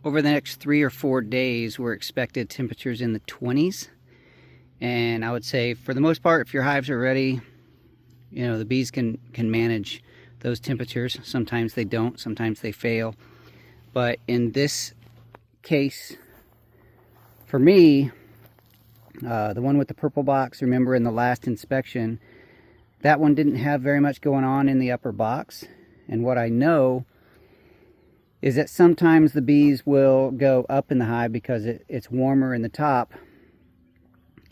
Over the next 3 or 4 days, we're expected temperatures in the 20s. And I would say for the most part, if your hives are ready, you know, the bees can manage those temperatures. Sometimes they don't, sometimes they fail. But in this case, for me, the one with the purple box, remember in the last inspection, that one didn't have very much going on in the upper box. And what I know is that sometimes the bees will go up in the hive because it's warmer in the top.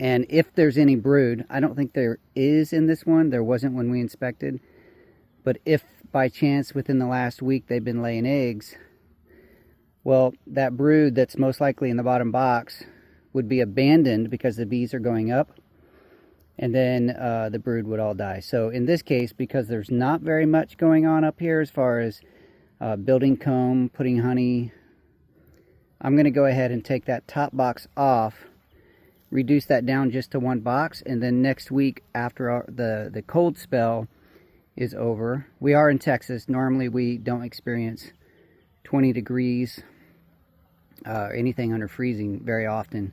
And if there's any brood, I don't think there is in this one. There wasn't when we inspected. But if by chance within the last week they've been laying eggs, well, that brood that's most likely in the bottom box would be abandoned because the bees are going up. And then the brood would all die. So in this case, because there's not very much going on up here as far as building comb, putting honey, I'm going to go ahead and take that top box off, reduce that down just to one box, and then next week after the cold spell is over, we are in Texas, normally we don't experience 20 degrees, anything under freezing very often,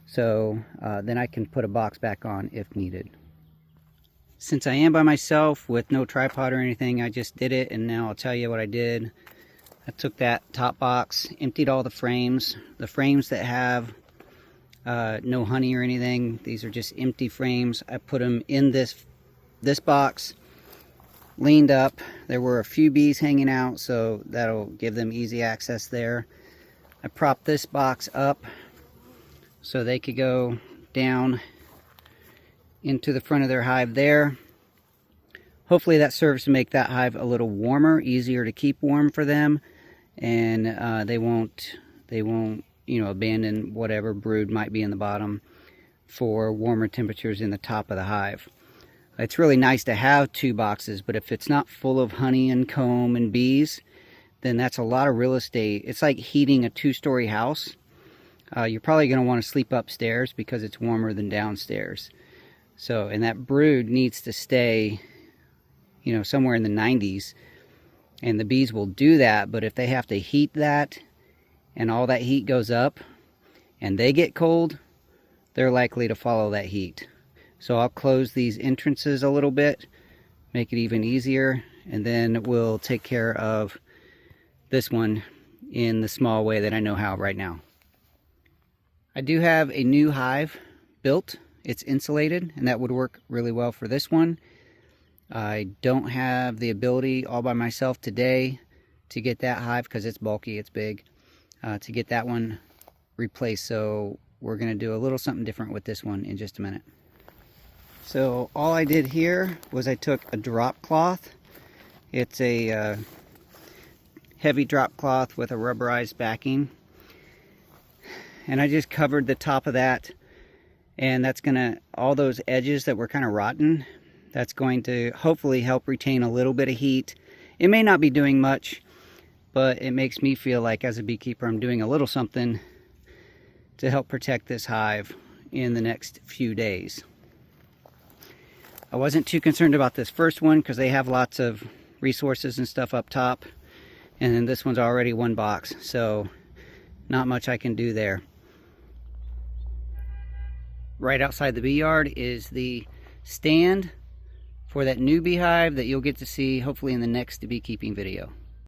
so then I can put a box back on if needed. Since I am by myself with no tripod or anything, I just did it, and now I'll tell you what I did. I took that top box, emptied all the frames that have no honey or anything. These are just empty frames. I put them in this box, leaned up. There were a few bees hanging out, so that'll give them easy access there. I propped this box up so they could go down into the front of their hive there. Hopefully that serves to make that hive a little warmer, easier to keep warm for them, and they won't you know, abandon whatever brood might be in the bottom for warmer temperatures in the top of the hive. It's really nice to have 2 boxes, but if it's not full of honey and comb and bees, then that's a lot of real estate. It's like heating a 2-story house. You're probably going to want to sleep upstairs because it's warmer than downstairs. So, and that brood needs to stay, you know, somewhere in the 90s. And the bees will do that, but if they have to heat that, and all that heat goes up, and they get cold, they're likely to follow that heat. So I'll close these entrances a little bit, make it even easier, and then we'll take care of this one in the small way that I know how right now. I do have a new hive built. It's insulated, and that would work really well for this one. I don't have the ability all by myself today to get that hive because it's bulky, it's big, to get that one replaced. So we're going to do a little something different with this one in just a minute. So all I did here was I took a drop cloth. It's a heavy drop cloth with a rubberized backing. And I just covered the top of that. And that's going to, all those edges that were kind of rotten, that's going to hopefully help retain a little bit of heat. It may not be doing much, but it makes me feel like as a beekeeper I'm doing a little something to help protect this hive in the next few days. I wasn't too concerned about this first one because they have lots of resources and stuff up top. And then this one's already 1 box, so not much I can do there. Right outside the bee yard is the stand for that new beehive that you'll get to see hopefully in the next beekeeping video.